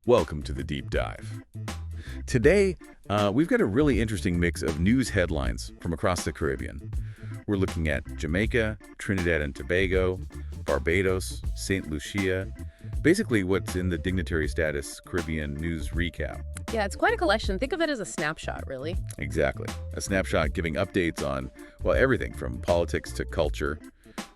Welcome to the Deep Dive. Today, we've got a really interesting mix of news headlines from across the Caribbean. We're looking at Jamaica, Trinidad and Tobago, Barbados, St. Lucia, basically what's in the dignitary status Caribbean news recap. Yeah, it's quite a collection. Think of it as a snapshot, really. Exactly. A snapshot giving updates on, well, everything from politics to culture.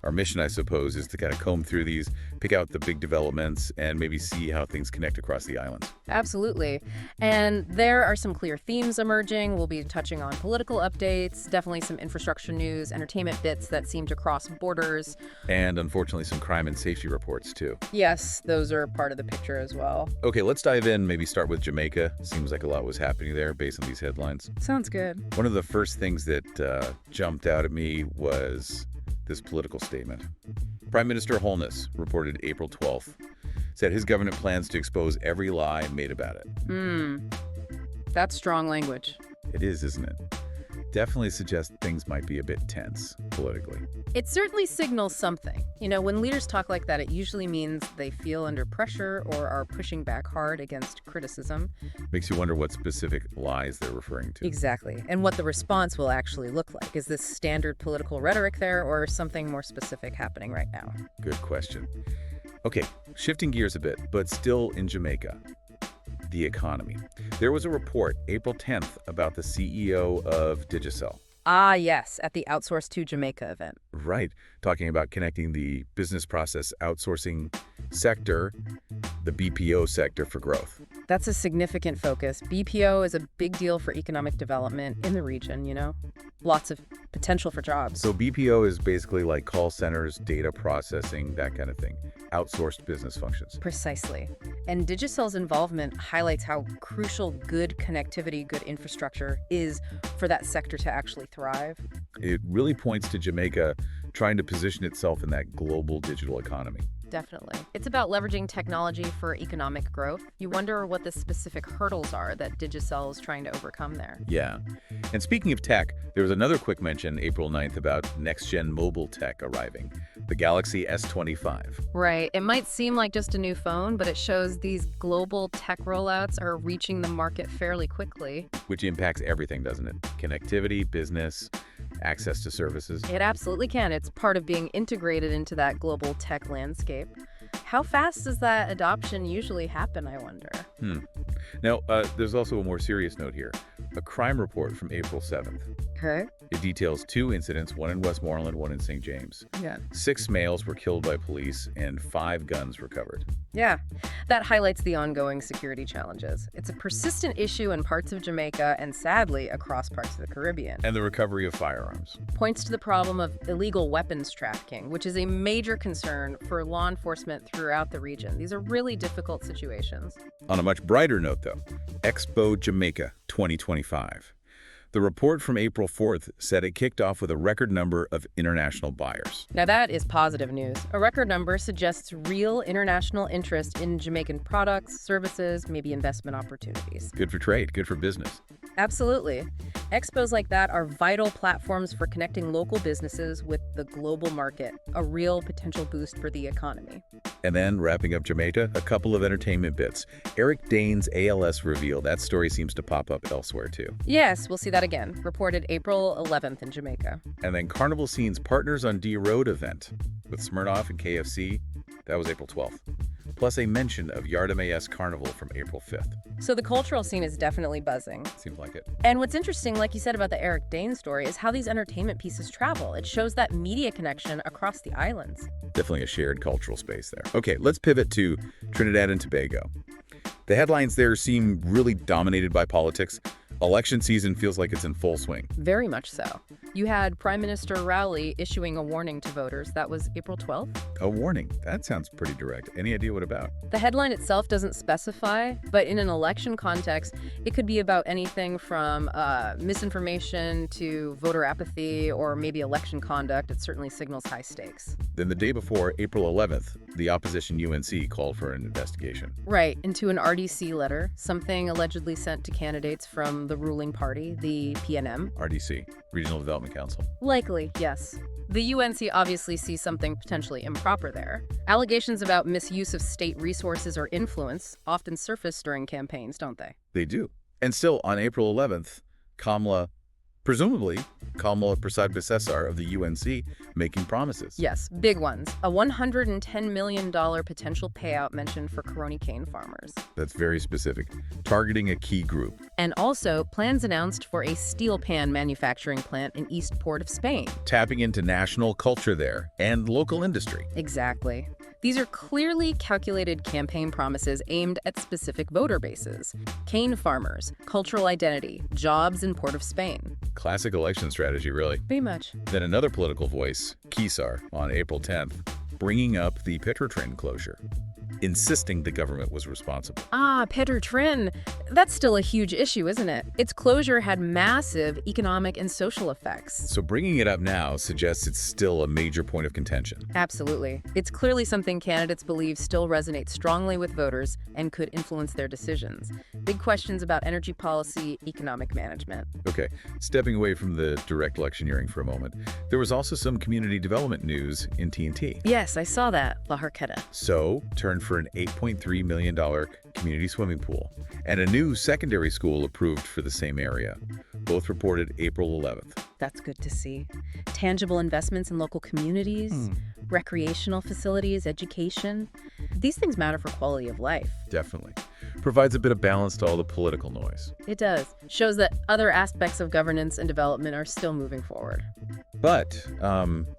Our mission, I suppose, is to kind of comb through these, pick out the big developments, and maybe see how things connect across the islands. Absolutely. And there are some clear themes emerging. We'll be touching on political updates, definitely some infrastructure news, entertainment bits that seem to cross borders. And unfortunately, some crime and safety reports, too. Yes, those are part of the picture as well. Okay, let's dive in, maybe start with Jamaica. Seems like a lot was happening there based on these headlines. Sounds good. One of the first things that jumped out at me was this political statement. Prime Minister Holness reported April 12th, said his government plans to expose every lie made about it. That's strong language. It is, isn't it? Definitely suggests things might be a bit tense politically. It certainly signals something. You know, when leaders talk like that, it usually means they feel under pressure or are pushing back hard against criticism. Makes you wonder what specific lies they're referring to. Exactly. And what the response will actually look like. Is this standard political rhetoric there or something more specific happening right now? Good question. Okay, shifting gears a bit, but still in Jamaica. The economy. There was a report April 10th about the CEO of Digicel. Ah, yes, at the Outsource to Jamaica event. Right, talking about connecting the business process outsourcing sector, the BPO sector, for growth. That's a significant focus. BPO is a big deal for economic development in the region, you know? Lots of potential for jobs. So BPO is basically like call centers, data processing, that kind of thing. Outsourced business functions. Precisely. And Digicel's involvement highlights how crucial good connectivity, good infrastructure is for that sector to actually thrive. It really points to Jamaica trying to position itself in that global digital economy. Definitely. It's about leveraging technology for economic growth. You wonder what the specific hurdles are that Digicel is trying to overcome there. Yeah. And speaking of tech, there was another quick mention April 9th about next-gen mobile tech arriving, the Galaxy S25. Right. It might seem like just a new phone, but it shows these global tech rollouts are reaching the market fairly quickly. Which impacts everything, doesn't it? Connectivity, business, access to services. It absolutely can. It's part of being integrated into that global tech landscape. How fast does that adoption usually happen, I wonder? Now, there's also a more serious note here. A crime report from April 7th. Okay. It details 2 incidents, one in Westmoreland, one in St. James. Yeah. 6 males were killed by police and 5 guns recovered. Yeah, that highlights the ongoing security challenges. It's a persistent issue in parts of Jamaica and, sadly, across parts of the Caribbean. And the recovery of firearms. Points to the problem of illegal weapons trafficking, which is a major concern for law enforcement throughout the region. These are really difficult situations. On a much brighter note, though, Expo Jamaica 2025. The report from April 4th said it kicked off with a record number of international buyers. Now that is positive news. A record number suggests real international interest in Jamaican products, services, maybe investment opportunities. Good for trade, good for business. Absolutely. Expos like that are vital platforms for connecting local businesses with the global market, a real potential boost for the economy. And then, wrapping up Jamaica, a couple of entertainment bits. Eric Dane's ALS reveal. That story seems to pop up elsewhere, too. Yes, we'll see that again. Reported April 11th in Jamaica. And then Carnival Scene's Partners on D Road event with Smirnoff and KFC. That was April 12th. Plus a mention of Yardamayes Carnival from April 5th. So the cultural scene is definitely buzzing. Seems like it. And what's interesting, like you said about the Eric Dane story, is how these entertainment pieces travel. It shows that media connection across the islands. Definitely a shared cultural space there. Okay, let's pivot to Trinidad and Tobago. The headlines there seem really dominated by politics. Election season feels like it's in full swing. Very much so. You had Prime Minister Rowley issuing a warning to voters. That was April 12th. A warning. That sounds pretty direct. Any idea what about? The headline itself doesn't specify, but in an election context, it could be about anything from misinformation to voter apathy or maybe election conduct. It certainly signals high stakes. Then the day before, April 11th, the opposition UNC called for an investigation. Right, into an RDC letter, something allegedly sent to candidates from the ruling party, the PNM. RDC, Regional Development Council. Likely, yes. The UNC obviously sees something potentially improper there. Allegations about misuse of state resources or influence often surface during campaigns, don't they? They do. And still, on April 11th, presumably Kamala Prasad-Bisesar of the UNC, making promises. Yes, big ones. A $110 million potential payout mentioned for Coroni cane farmers. That's very specific, targeting a key group. And also plans announced for a steel pan manufacturing plant in East Port of Spain. Tapping into national culture there and local industry. Exactly. These are clearly calculated campaign promises aimed at specific voter bases. Cane farmers, cultural identity, jobs in Port of Spain. Classic election strategy, really. Pretty much. Then another political voice, Kesar, on April 10th, bringing up the Petrotrin closure, insisting the government was responsible. Petrotrin. That's still a huge issue, isn't it? Its closure had massive economic and social effects. So bringing it up now suggests it's still a major point of contention. Absolutely. It's clearly something candidates believe still resonates strongly with voters and could influence their decisions. Big questions about energy policy, economic management. Okay, stepping away from the direct electioneering for a moment, there was also some community development news in TNT. Yes, I saw that, La Jarqueta. So, turned for an $8.3 million community swimming pool, and a new secondary school approved for the same area. Both reported April 11th. That's good to see. Tangible investments in local communities, recreational facilities, education. These things matter for quality of life. Definitely. Provides a bit of balance to all the political noise. It does. Shows that other aspects of governance and development are still moving forward. But,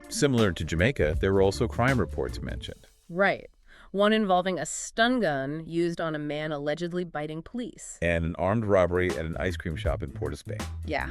similar to Jamaica, there were also crime reports mentioned. Right. One involving a stun gun used on a man allegedly biting police. And an armed robbery at an ice cream shop in Port of Spain. Yeah.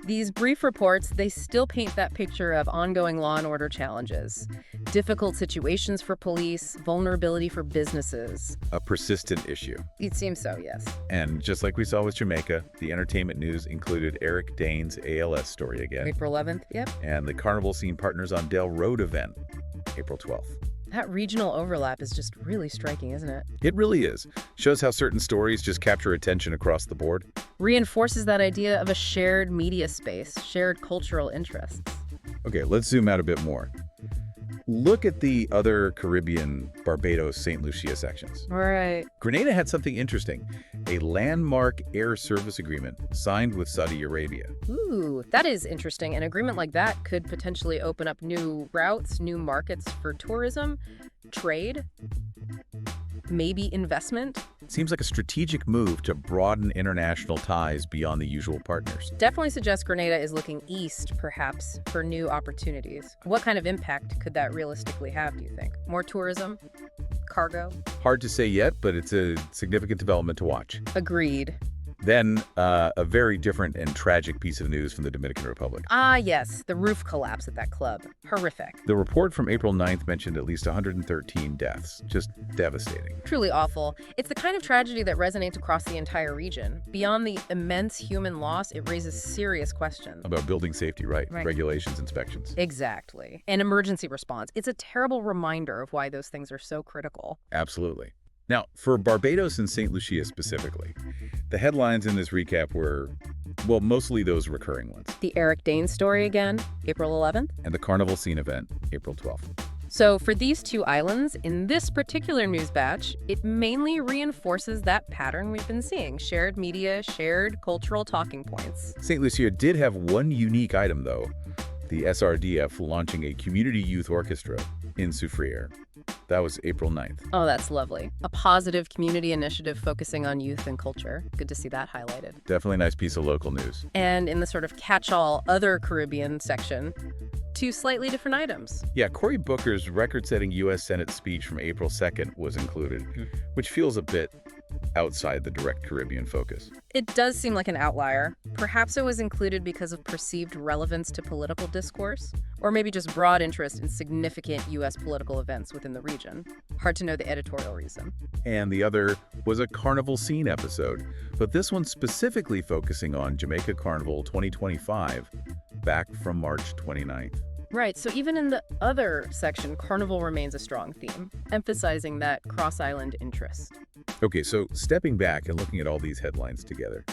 These brief reports, they still paint that picture of ongoing law and order challenges. Difficult situations for police, vulnerability for businesses. A persistent issue. It seems so, yes. And just like we saw with Jamaica, the entertainment news included Eric Dane's ALS story again. April 11th, yep. And the Carnival Scene Partners on Del Road event, April 12th. That regional overlap is just really striking, isn't it? It really is. Shows how certain stories just capture attention across the board. Reinforces that idea of a shared media space, shared cultural interests. Okay, let's zoom out a bit more. Look at the other Caribbean, Barbados, St. Lucia sections. All right. Grenada had something interesting, a landmark air service agreement signed with Saudi Arabia. Ooh, that is interesting. An agreement like that could potentially open up new routes, new markets for tourism, trade, maybe investment. Seems like a strategic move to broaden international ties beyond the usual partners. Definitely suggests Grenada is looking east, perhaps, for new opportunities. What kind of impact could that realistically have, do you think? More tourism? Cargo? Hard to say yet, but it's a significant development to watch. Agreed. Then, a very different and tragic piece of news from the Dominican Republic. Yes, the roof collapse at that club. Horrific. The report from April 9th mentioned at least 113 deaths. Just devastating. Truly awful. It's the kind of tragedy that resonates across the entire region. Beyond the immense human loss, it raises serious questions. About building safety, right? Right. Regulations, inspections. Exactly. And emergency response. It's a terrible reminder of why those things are so critical. Absolutely. Now, for Barbados and St. Lucia specifically, the headlines in this recap were, well, mostly those recurring ones. The Eric Dane story again, April 11th. And the Carnival Scene event, April 12th. So for these two islands, in this particular news batch, it mainly reinforces that pattern we've been seeing. Shared media, shared cultural talking points. St. Lucia did have one unique item, though. The SRDF launching a community youth orchestra in Soufriere. That was April 9th. Oh, that's lovely. A positive community initiative focusing on youth and culture. Good to see that highlighted. Definitely a nice piece of local news. And in the sort of catch-all other Caribbean section, two slightly different items. Yeah, Cory Booker's record-setting U.S. Senate speech from April 2nd was included, which feels a bit outside the direct Caribbean focus. It does seem like an outlier. Perhaps it was included because of perceived relevance to political discourse, or maybe just broad interest in significant U.S. political events within the region. Hard to know the editorial reason. And the other was a Carnival Scene episode, but this one specifically focusing on Jamaica Carnival 2025, back from March 29th. Right, so even in the other section, Carnival remains a strong theme, emphasizing that cross-island interest. Okay, so stepping back and looking at all these headlines together,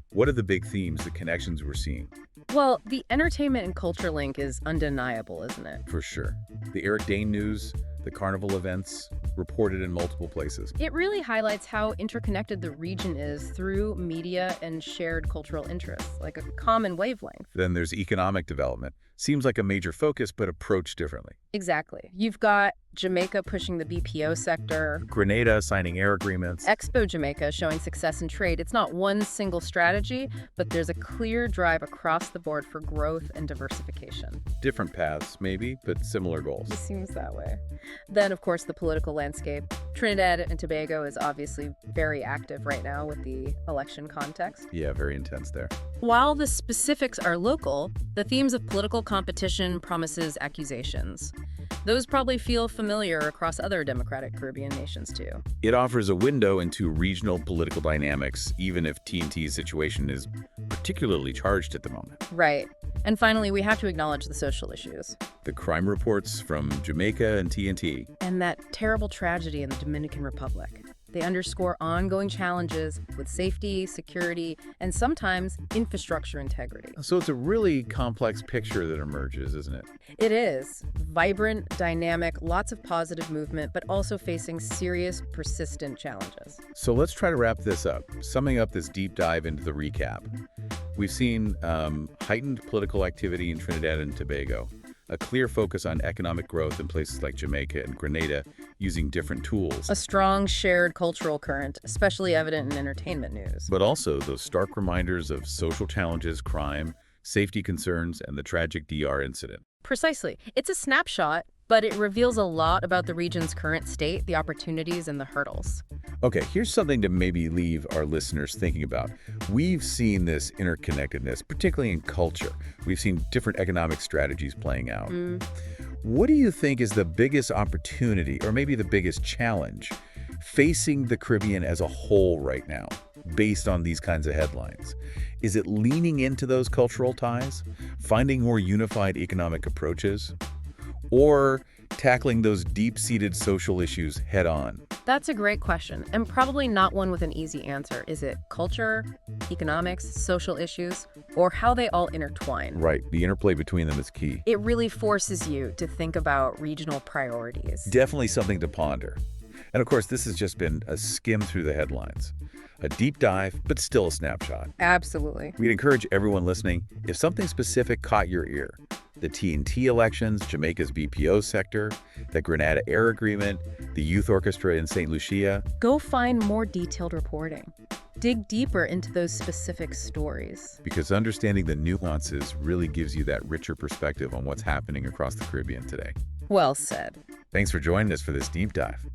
what are the big themes, the connections we're seeing? Well, the entertainment and culture link is undeniable, isn't it? For sure. The Eric Dane news, the carnival events, reported in multiple places. It really highlights how interconnected the region is through media and shared cultural interests, like a common wavelength. Then there's economic development. Seems like a major focus, but approached differently. Exactly. You've got Jamaica pushing the BPO sector, Grenada signing air agreements. Expo Jamaica showing success in trade. It's not one single strategy, but there's a clear drive across the board for growth and diversification. Different paths, maybe, but similar It goals. seems that way. Then, of course, the political landscape. Trinidad and Tobago is obviously very active right now with the election context. Yeah, very intense there. While the specifics are local, the themes of political competition, promises, accusations. Those probably feel familiar across other democratic Caribbean nations too. It offers a window into regional political dynamics, even if TNT's situation is particularly charged at the moment. Right. And finally, we have to acknowledge the social issues. The crime reports from Jamaica and TNT. And that terrible tragedy in the Dominican Republic. They underscore ongoing challenges with safety, security, and sometimes infrastructure integrity. So it's a really complex picture that emerges, isn't it? It is vibrant, dynamic, lots of positive movement, but also facing serious, persistent challenges. So let's try to wrap this up, summing up this deep dive into the recap. We've seen heightened political activity in Trinidad and Tobago, a clear focus on economic growth in places like Jamaica and Grenada using different tools, A strong shared cultural current, especially evident in entertainment news. but also those stark reminders of social challenges, crime, safety concerns, and the tragic DR incident. Precisely. It's a snapshot, but it reveals a lot about the region's current state, the opportunities, and the hurdles. Okay, here's something to maybe leave our listeners thinking about. We've seen this interconnectedness, particularly in culture. We've seen different economic strategies playing out. What do you think is the biggest opportunity, or maybe the biggest challenge, facing the Caribbean as a whole right now, based on these kinds of headlines? Is it leaning into those cultural ties, finding more unified economic approaches, or tackling those deep-seated social issues head-on? That's a great question, and probably not one with an easy answer. Is it culture, economics, social issues, or how they all intertwine? Right, the interplay between them is key. It really forces you to think about regional priorities. Definitely something to ponder. And of course, this has just been a skim through the headlines. A deep dive, but still a snapshot. Absolutely. We'd encourage everyone listening, if something specific caught your ear, the TNT elections, Jamaica's BPO sector, the Grenada Air Agreement, the Youth Orchestra in St. Lucia, Go find more detailed reporting. Dig deeper into those specific stories. because understanding the nuances really gives you that richer perspective on what's happening across the Caribbean today. Well said. Thanks for joining us for this deep dive.